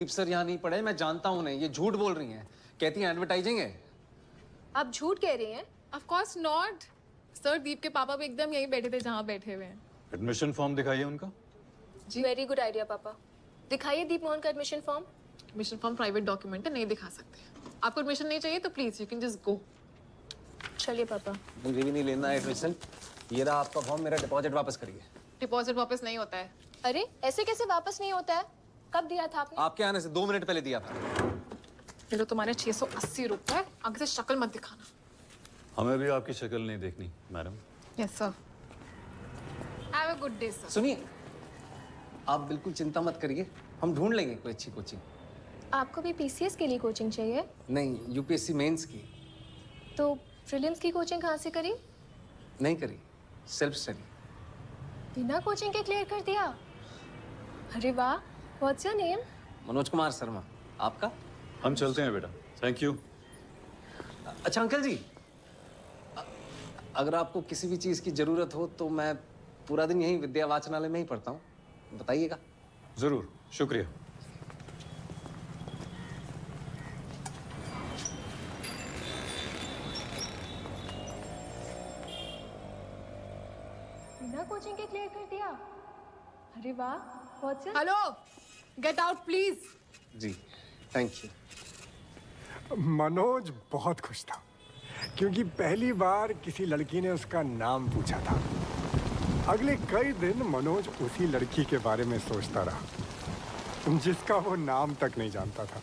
Sir यहाँ नहीं पढ़े, मैं जानता हूँ नहीं, ये झूठ बोल रही हैं, कहती हैं एडवर्टाइजिंग है। आप झूठ कह रही हैं? Of course not sir. Deep के पापा भी एकदम यहीं बैठे थे जहाँ बैठे हुए हैं। एडमिशन फॉर्म दिखाइए उनका। जी वेरी गुड आइडिया पापा। दिखाइए दीप मोहन का admission form. Admission form private document है, नहीं दिखा सकते। आपको एडमिशन नहीं चाहिए तो please you can just go. चलिए पापा। मुझे भी नहीं लेना है एडमिशन। ये रहा आपका फॉर्म, मेरा डिपॉजिट वापस करिए। डिपॉजिट वापस नहीं होता है। अरे ऐसे कैसे वापस नहीं होता है? कब दिया था आपने? आपके आने से 2 मिनट पहले दिया था। ये लो तुम्हारे 680 रुपए, आगे से शक्ल मत दिखाना। हमें भी आपकी शक्ल नहीं देखनी madam. Yes sir. Have a good day sir. सुनिए, आप बिल्कुल चिंता मत करिए, हम ढूंढ लेंगे कोई अच्छी कोचिंग। आपको भी पीसीएस के लिए कोचिंग चाहिए? नहीं, यूपीएससी मेंस की। तो प्रीलिम्स की कोचिंग कहाँ से करी? नहीं करी, सेल्फ स्टडी। बिना कोचिंग के क्लियर कर दिया? अरे वाह। What's your name? Manoj Kumar Sharma. आपका? हम चलते हैं बेटा, थैंक यू। अच्छा अंकल जी, अगर आपको किसी भी चीज़ की ज़रूरत हो तो मैं पूरा दिन यहीं विद्या वाचनालय में ही पढ़ता हूँ, बताइएगा। जरूर, शुक्रिया। बिना कोचिंग के क्लियर कर दिया? अरे वाह। What's your? Hello, get out please. जी, थैंक यू। मनोज बहुत खुश था क्योंकि पहली बार किसी लड़की ने उसका नाम पूछा था। अगले कई दिन मनोज उसी लड़की के बारे में सोचता रहा जिसका वो नाम तक नहीं जानता था।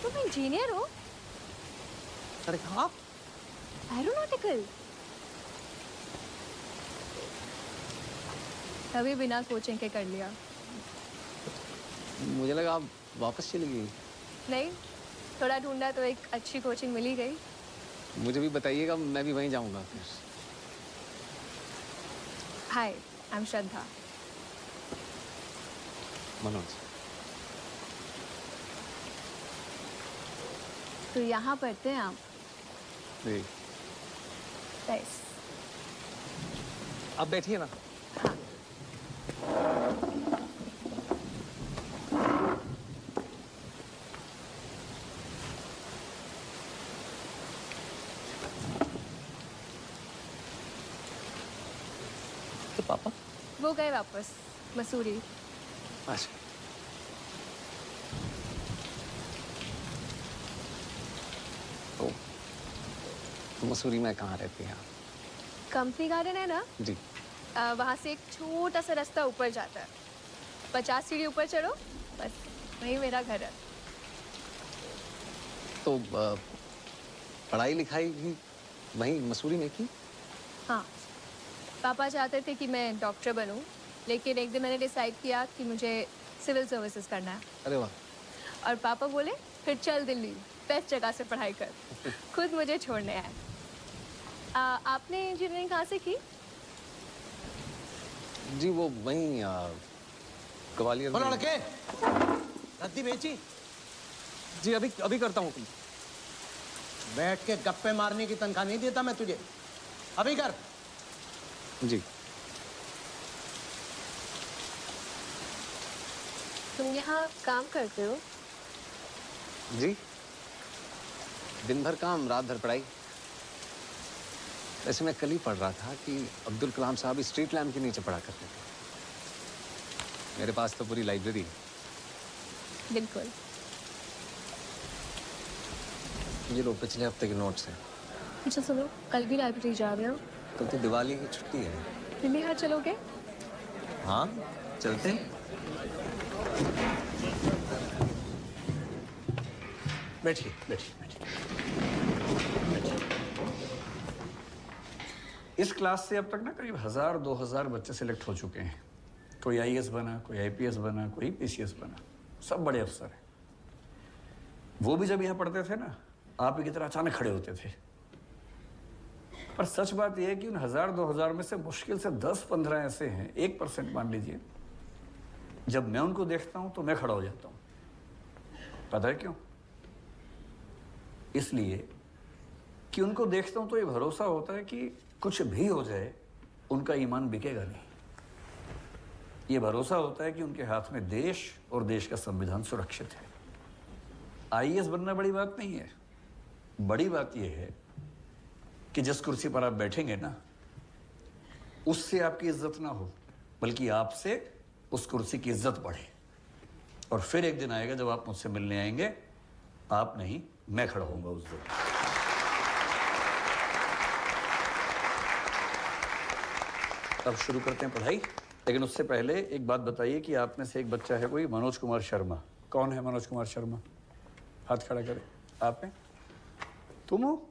तुम इंजीनियर हो? अरे हाँ, एरोनॉटिकल? तभी बिना कोचिंग के कर लिया? मुझे लगा आप वापस चली गई। नहीं, थोड़ा ढूंढा तो एक अच्छी कोचिंग मिल ही गई। मुझे भी बताइएगा, मैं भी वहीं जाऊंगा फिर। हाय, आई एम श्रद्धा। मनोज। तो यहाँ पढ़ते हैं आप? जी। नाइस। आप बैठिए ना। तो पापा? वो गए वापस मसूरी। अच्छा। तो मसूरी में कहाँ रहती हैं आप? कंपनी गार्डन है ना? जी। वहाँ से एक छोटा सा रास्ता ऊपर जाता है। 50 सीढ़ी ऊपर चढ़ो, बस वही मेरा घर है। तो पढ़ाई लिखाई भी वहीं मसूरी में की? हाँ, पापा चाहते थे कि मैं डॉक्टर बनूं, लेकिन एक दिन मैंने डिसाइड किया कि मुझे सिविल सर्विसेज करना है। अरे वाह। और पापा बोले फिर चल दिल्ली, बेस्ट जगह से पढ़ाई कर। खुद मुझे छोड़ने आए। आपने इंजीनियरिंग कहाँ से की? जी वो वहीं ग्वालियर में। लड़के रद्दी बेची? जी अभी करता हूँ। बैठ के गप्पे मारने की तनख्वाह नहीं देता मैं तुझे, अभी कर। जी। तुम यहाँ काम करते हो? जी, दिन भर काम रात भर पढ़ाई। वैसे मैं कल ही पढ़ रहा था कि अब्दुल कलाम साहब स्ट्रीट लैम्प के नीचे पढ़ा करते थे। मेरे पास तो पूरी लाइब्रेरी है। बिल्कुल। ये लो पिछले हफ्ते के नोट्स हैं। अच्छा सुनो, कल भी लाइब्रेरी जा रहे हो? कल तो दिवाली की छुट्टी है। दिल्ली हाट चलोगे? हाँ चलते हैं। बैठिए बैठिए बैठिए। इस क्लास से अब तक ना करीब 1000-2000 बच्चे सिलेक्ट हो चुके हैं। कोई आईएएस बना, कोई आईपीएस बना, कोई पीसीएस बना, सब बड़े अफसर हैं। वो भी जब यहाँ पढ़ते थे ना, आप ही की तरह अचानक खड़े होते थे। पर सच बात यह है कि उन 1000-2000 में से मुश्किल से 10-15 ऐसे हैं, 1% मान लीजिए, जब मैं उनको देखता हूं तो मैं खड़ा हो जाता हूं। पता है क्यों? इसलिए कि उनको देखता हूं तो ये भरोसा होता है कि कुछ भी हो जाए उनका ईमान बिकेगा नहीं। ये भरोसा होता है कि उनके हाथ में देश और देश का संविधान सुरक्षित है। आईएएस बनना बड़ी बात नहीं है। बड़ी बात यह है कि जिस कुर्सी पर आप बैठेंगे ना, उससे आपकी इज्जत ना हो, बल्कि आपसे उस कुर्सी की इज्जत बढ़े। और फिर एक दिन आएगा जब आप मुझसे मिलने आएंगे, आप नहीं, मैं खड़ा होऊंगा उस दिन। अब शुरू करते हैं पढ़ाई, लेकिन उससे पहले एक बात बताइए कि आप में से एक बच्चा है कोई मनोज कुमार शर्मा। कौन है मनोज कुमार शर्मा? हाथ खड़ा करें। आप हैं? तुम हो?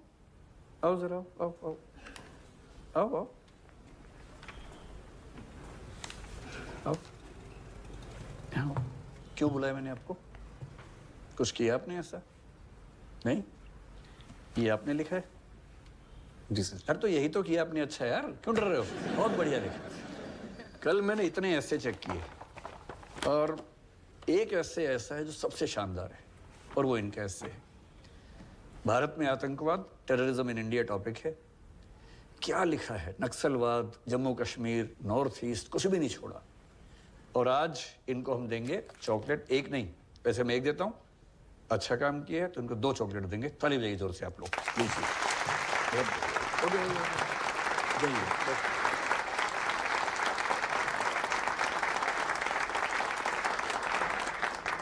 आओ जरा, आओ आओ आओ आओ आओ आओ। क्यों बुलाया मैंने आपको? कुछ किया आपने ऐसा? नहीं? ये आपने लिखा है? जी सर। यार तो यही तो किया आपने। अच्छा यार, क्यों डर रहे हो? बहुत बढ़िया लिखा। कल मैंने इतने ऐसे चेक किए और एक ऐसे ऐसा है जो सबसे शानदार है, और वो इनका ऐसे है। भारत में आतंकवाद, टेररिज्म इन इंडिया टॉपिक है। क्या लिखा है? नक्सलवाद, जम्मू कश्मीर, नॉर्थ ईस्ट, कुछ भी नहीं छोड़ा। और आज इनको हम देंगे चॉकलेट, एक नहीं, वैसे मैं एक देता हूं। अच्छा काम किया है तो इनको 2 चॉकलेट देंगे। ताली बजाइए जोर से आप लोग, प्लीज।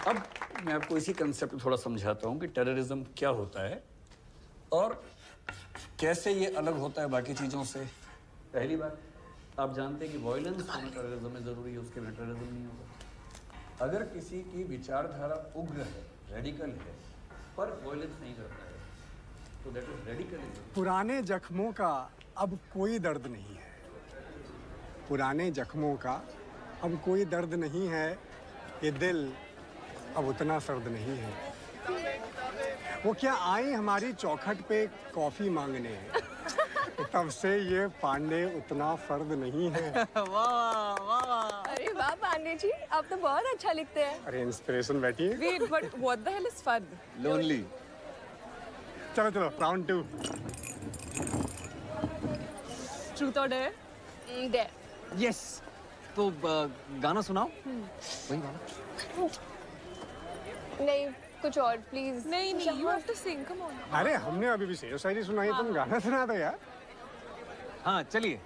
अब मैं आपको इसी कंसेप्ट थोड़ा समझाता हूं कि टेररिज्म क्या होता है और कैसे ये अलग होता है बाकी चीजों से। पहली बात, आप जानते हैं कि वायलेंस होना टेररिज्म में जरूरी है, उसके बिना टेररिज्म नहीं होगा। अगर किसी की विचारधारा उग्र है, रेडिकल है, पर वायलेंस नहीं करता है, तो दैट इज रेडिकलिज्म। पुराने जख्मों का अब कोई दर्द नहीं है। पुराने जख्मों का अब कोई दर्द नहीं है। ये दिल अब उतना सर्द नहीं है। वो क्या आई हमारी चौखट पे कॉफी मांगने, तब से ये पांडे उतना फर्द नहीं है। अरे वाह पांडे जी, आप तो बहुत अच्छा लिखते हैं। अरे इंस्पिरेशन बैठिए। Wait, but what the hell is fun? Lonely. चलो चलो, round 2। Truth or dare? There. Yes. तो गाना सुनाओ। वही गाना। नहीं, कुछ और प्लीज। नहीं, you have to sing. Come on. अरे हमने अभी भी शेर शायरी सुनाई, तुम गाना सुना दो यार। हाँ चलिए।